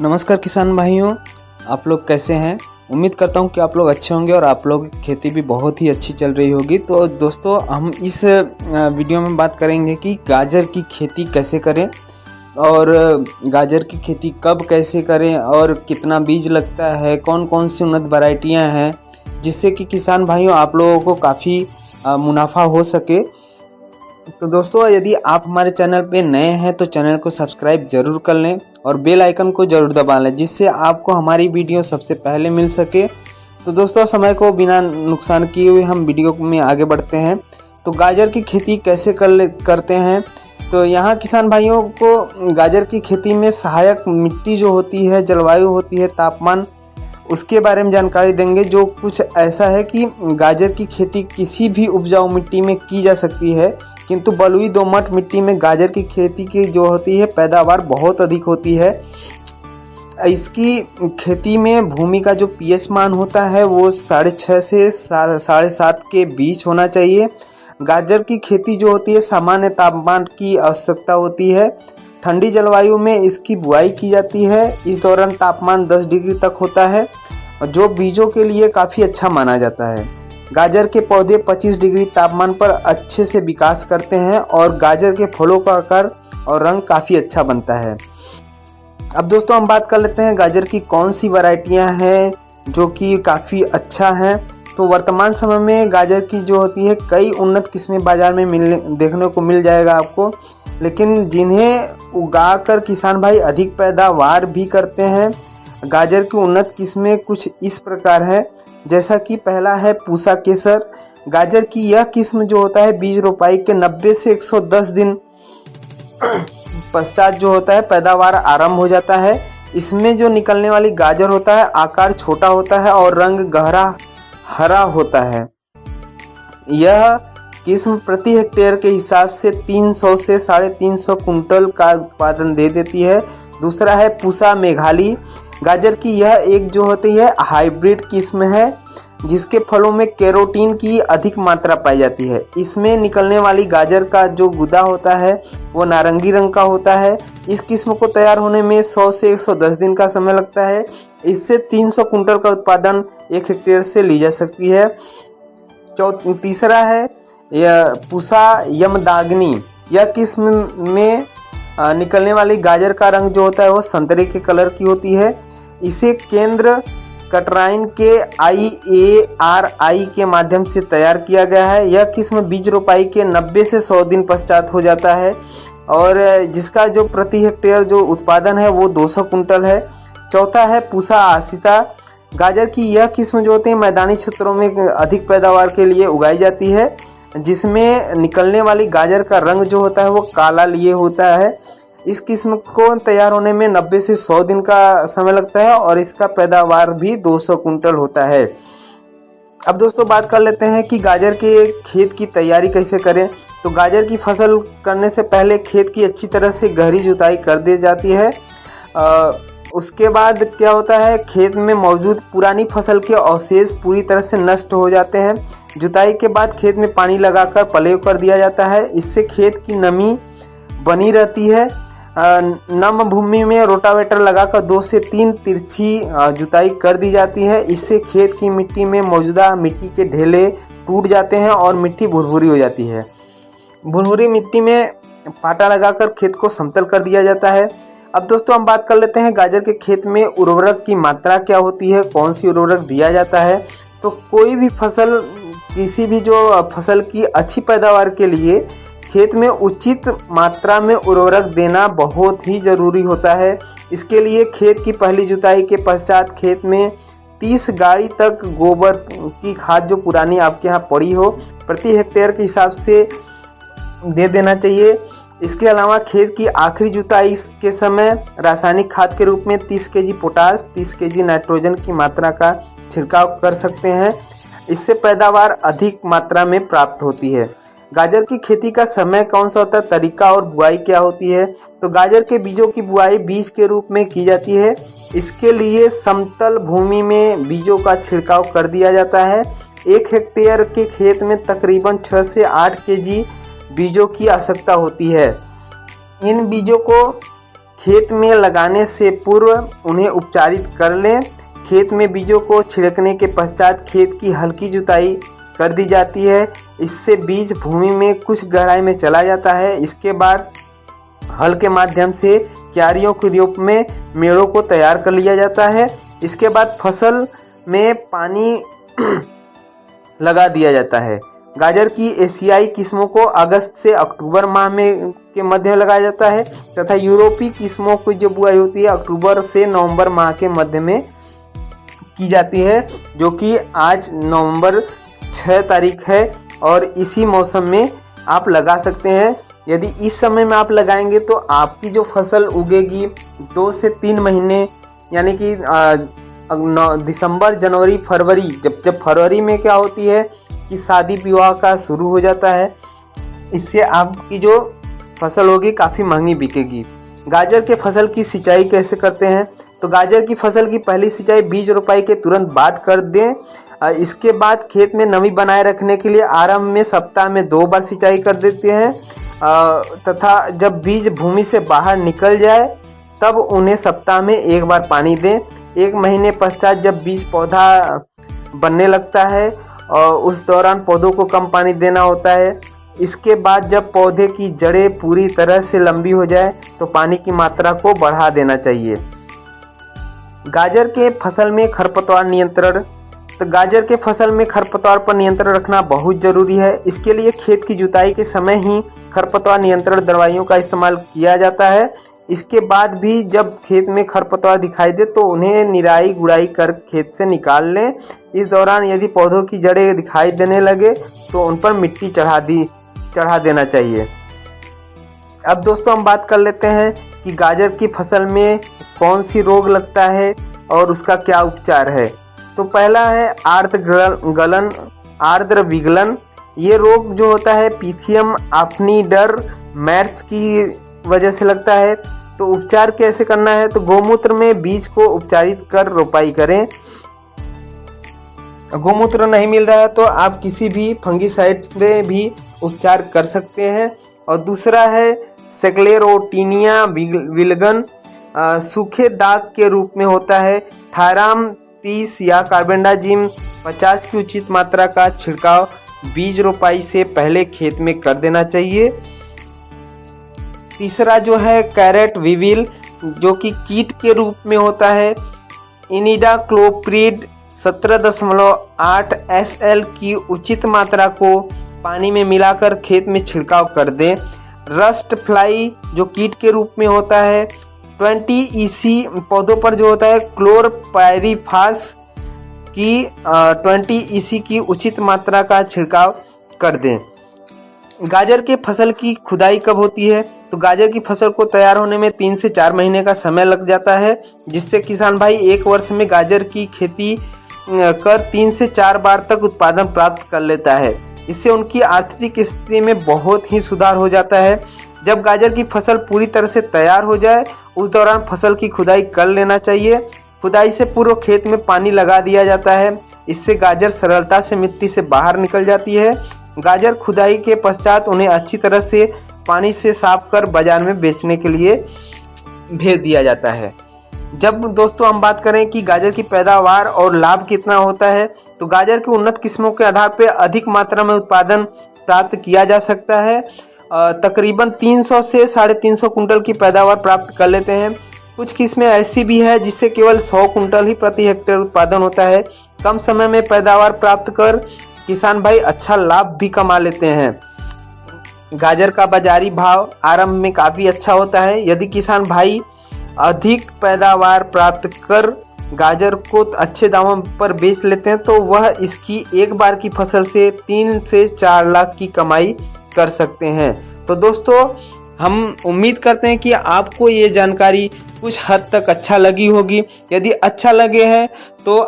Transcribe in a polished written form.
नमस्कार किसान भाइयों, आप लोग कैसे हैं। उम्मीद करता हूं कि आप लोग अच्छे होंगे और आप लोग की खेती भी बहुत ही अच्छी चल रही होगी। तो दोस्तों, हम इस वीडियो में बात करेंगे कि गाजर की खेती कैसे करें और गाजर की खेती कब कैसे करें और कितना बीज लगता है, कौन कौन सी उन्नत वैरायटियां हैं, जिससे कि किसान भाइयों आप लोगों को काफ़ी मुनाफा हो सके। तो दोस्तों, यदि आप हमारे चैनल पे नए हैं तो चैनल को सब्सक्राइब जरूर कर लें और बेल आइकन को जरूर दबा लें, जिससे आपको हमारी वीडियो सबसे पहले मिल सके। तो दोस्तों, समय को बिना नुकसान किए हुए हम वीडियो में आगे बढ़ते हैं। तो गाजर की खेती कैसे करते हैं। तो यहाँ किसान भाइयों को गाजर की खेती में सहायक मिट्टी जो होती है, जलवायु होती है, तापमान, उसके बारे में जानकारी देंगे। जो कुछ ऐसा है कि गाजर की खेती किसी भी उपजाऊ मिट्टी में की जा सकती है, किंतु बलुई दोमट मिट्टी में गाजर की खेती की जो होती है पैदावार बहुत अधिक होती है। इसकी खेती में भूमि का जो पीएच मान होता है वो 6.5 से 7.5 के बीच होना चाहिए। गाजर की खेती जो होती है सामान्य तापमान की आवश्यकता होती है। ठंडी जलवायु में इसकी बुआई की जाती है। इस दौरान तापमान 10 डिग्री तक होता है, जो बीजों के लिए काफ़ी अच्छा माना जाता है। गाजर के पौधे 25 डिग्री तापमान पर अच्छे से विकास करते हैं और गाजर के फलों का आकार और रंग काफ़ी अच्छा बनता है। अब दोस्तों, हम बात कर लेते हैं गाजर की कौन सी वैरायटियां हैं जो कि काफ़ी अच्छा हैं। तो वर्तमान समय में गाजर की जो होती है कई उन्नत किस्में बाज़ार में देखने को मिल जाएगा आपको, लेकिन जिन्हें उगाकर किसान भाई अधिक पैदावार भी करते हैं। गाजर की उन्नत किस्में कुछ इस प्रकार है, जैसा कि पहला है पूसा केसर। गाजर की यह किस्म जो होता है बीज रोपाई के 90 से 110 दिन पश्चात जो होता है पैदावार आरंभ हो जाता है। इसमें जो निकलने वाली गाजर होता है आकार छोटा होता है और रंग गहरा हरा होता है। यह किस्म प्रति हेक्टेयर के हिसाब से 300 से 350 कुंटल का उत्पादन दे देती है। दूसरा है पूसा मेघाली। गाजर की यह एक जो होती है हाइब्रिड किस्म है, जिसके फलों में कैरोटीन की अधिक मात्रा पाई जाती है। इसमें निकलने वाली गाजर का जो गुदा होता है वो नारंगी रंग का होता है। इस किस्म को तैयार होने में 100 से 110 दिन का समय लगता है। इससे 300 कुंटल का उत्पादन 1 हेक्टेयर से ली जा सकती है। तीसरा है यह पूसा यमदाग्नि। यह किस्म में निकलने वाली गाजर का रंग जो होता है वो संतरे के कलर की होती है। इसे केंद्र कटराइन के IARI के माध्यम से तैयार किया गया है। यह किस्म बीज रोपाई के 90 से 100 दिन पश्चात हो जाता है और जिसका जो प्रति हेक्टेयर जो उत्पादन है वो 200 कुंटल है। चौथा है पूसा आसिता। गाजर की यह किस्म जो होती है मैदानी क्षेत्रों में अधिक पैदावार के लिए उगाई जाती है, जिसमें निकलने वाली गाजर का रंग जो होता है वो काला लिए होता है। इस किस्म को तैयार होने में 90 से 100 दिन का समय लगता है और इसका पैदावार भी 200 कुंटल होता है। अब दोस्तों, बात कर लेते हैं कि गाजर के खेत की तैयारी कैसे करें। तो गाजर की फसल करने से पहले खेत की अच्छी तरह से गहरी जुताई कर दी जाती है। उसके बाद क्या होता है, खेत में मौजूद पुरानी फसल के अवशेष पूरी तरह से नष्ट हो जाते हैं। जुताई के बाद खेत में पानी लगाकर पलेव कर दिया जाता है। इससे खेत की नमी बनी रहती है। नम भूमि में रोटावेटर लगाकर 2 से 3 तिरछी जुताई कर दी जाती है। इससे खेत की मिट्टी में मौजूदा मिट्टी के ढेले टूट जाते हैं और मिट्टी भुरभुरी हो जाती है। भुरभुरी मिट्टी में पाटा लगाकर खेत को समतल कर दिया जाता है। अब दोस्तों, हम बात कर लेते हैं गाजर के खेत में उर्वरक की मात्रा क्या होती है, कौन सी उर्वरक दिया जाता है। तो कोई भी फसल, किसी भी जो फसल की अच्छी पैदावार के लिए खेत में उचित मात्रा में उर्वरक देना बहुत ही ज़रूरी होता है। इसके लिए खेत की पहली जुताई के पश्चात खेत में 30 गाड़ी तक गोबर की खाद जो पुरानी आपके यहाँ पड़ी हो प्रति हेक्टेयर के हिसाब से दे देना चाहिए। इसके अलावा खेत की आखिरी जुताई के समय रासायनिक खाद के रूप में 30 केजी पोटास, 30 केजी नाइट्रोजन की मात्रा का छिड़काव कर सकते हैं। इससे पैदावार अधिक मात्रा में प्राप्त होती है। गाजर की खेती का समय कौन सा होता है, तरीका और बुआई क्या होती है। तो गाजर के बीजों की बुआई बीज के रूप में की जाती है। इसके लिए समतल भूमि में बीजों का छिड़काव कर दिया जाता है। 1 हेक्टेयर के खेत में तकरीबन 6 से 8 केजी बीजों की आवश्यकता होती है। इन बीजों को खेत में लगाने से पूर्व उन्हें उपचारित कर लें। खेत में बीजों को छिड़कने के पश्चात खेत की हल्की जुताई कर दी जाती है। इससे बीज भूमि में कुछ गहराई में चला जाता है। इसके बाद हल के माध्यम से क्यारियों के रूप में मेड़ों को तैयार कर लिया जाता है। इसके बाद फसल में पानी लगा दिया जाता है। गाजर की एशियाई किस्मों को अगस्त से अक्टूबर माह में के मध्य में लगाया जाता है तथा यूरोपीय किस्मों की जो बुआई होती है अक्टूबर से नवंबर माह के मध्य में की जाती है, जो कि आज नवंबर 6 तारीख है और इसी मौसम में आप लगा सकते हैं। यदि इस समय में आप लगाएंगे तो आपकी जो फसल उगेगी 2 से 3 महीने यानी कि दिसंबर, जनवरी, फरवरी, जब फरवरी में क्या होती है कि शादी विवाह का शुरू हो जाता है। इससे आपकी जो फसल होगी काफ़ी महंगी बिकेगी। गाजर के फसल की सिंचाई कैसे करते हैं? तो गाजर की फसल की पहली सिंचाई बीज रोपाई के तुरंत बाद कर दें। इसके बाद खेत में नमी बनाए रखने के लिए आरंभ में सप्ताह में 2 बार सिंचाई कर देते हैं तथा जब बीज भूमि से बाहर निकल जाए तब उन्हें सप्ताह में 1 बार पानी दें। 1 महीने पश्चात जब बीज पौधा बनने लगता है और उस दौरान पौधों को कम पानी देना होता है। इसके बाद जब पौधे की जड़ें पूरी तरह से लंबी हो जाए तो पानी की मात्रा को बढ़ा देना चाहिए। गाजर के फसल में खरपतवार नियंत्रण। तो गाजर के फसल में खरपतवार पर नियंत्रण रखना बहुत ज़रूरी है। इसके लिए खेत की जुताई के समय ही खरपतवार नियंत्रण दवाइयों का इस्तेमाल किया जाता है। इसके बाद भी जब खेत में खरपतवार दिखाई दे तो उन्हें निराई गुड़ाई कर खेत से निकाल लें। इस दौरान यदि पौधों की जड़ें दिखाई देने लगे तो उन पर मिट्टी चढ़ा देना चाहिए। अब दोस्तों हम बात कर लेते हैं कि गाजर की फसल में कौन सी रोग लगता है और उसका क्या उपचार है। तो पहला है आर्द्र विगलन। ये रोग जो होता है पिथियम आफ्निडर मैट्स की वजह से लगता है। तो उपचार कैसे करना है? तो गौमूत्र में बीज को उपचारित कर रोपाई करें। गौमूत्र नहीं मिल रहा है तो आप किसी भी फंगिसाइड में भी उपचार कर सकते हैं। और दूसरा है स्क्लेरोटिनिया विल्गन, सूखे दाग के रूप में होता है। थायराम 30 या कार्बेंडाजिम 50 की उचित मात्रा का छिड़काव बीज रोपाई से पहले खेत में कर देना चाहिए। तीसरा जो है कैरेट विविल, जो कि कीट के रूप में होता है। इनिडाक्लोप्रिड 17.8 SL की उचित मात्रा को पानी में मिलाकर खेत में छिड़काव कर दें। रस्ट फ्लाई जो कीट के रूप में होता है 20 EC पौधों पर जो होता है क्लोरपायरीफास की 20 EC की उचित मात्रा का छिड़काव कर दें। गाजर के फसल की खुदाई कब होती है? तो गाजर की फसल को तैयार होने में 3 से 4 महीने का समय लग जाता है, जिससे किसान भाई 1 वर्ष में गाजर की खेती कर 3 से 4 बार तक उत्पादन प्राप्त कर लेता है। इससे उनकी आर्थिक स्थिति में बहुत ही सुधार हो जाता है। जब गाजर की फसल पूरी तरह से तैयार हो जाए उस दौरान फसल की खुदाई कर लेना चाहिए। खुदाई से पूर्व खेत में पानी लगा दिया जाता है। इससे गाजर सरलता से मिट्टी से बाहर निकल जाती है। गाजर खुदाई के पश्चात उन्हें अच्छी तरह से पानी से साफ कर बाजार में बेचने के लिए भेज दिया जाता है। जब दोस्तों हम बात करें कि गाजर की पैदावार और लाभ कितना होता है, तो गाजर की उन्नत किस्मों के आधार पर अधिक मात्रा में उत्पादन प्राप्त किया जा सकता है। तकरीबन 300 से 350 कुंटल की पैदावार प्राप्त कर लेते हैं। कुछ किस्में ऐसी भी है जिससे केवल 100 कुंटल ही प्रति हेक्टेयर उत्पादन होता है। कम समय में पैदावार प्राप्त कर किसान भाई अच्छा लाभ भी कमा लेते हैं। गाजर का बाजारी भाव आरंभ में काफ़ी अच्छा होता है। यदि किसान भाई अधिक पैदावार प्राप्त कर गाजर को अच्छे दामों पर बेच लेते हैं तो वह इसकी एक बार की फसल से 3 से 4 लाख की कमाई कर सकते हैं। तो दोस्तों हम उम्मीद करते हैं कि आपको ये जानकारी कुछ हद तक अच्छा लगी होगी। यदि अच्छा लगे है तो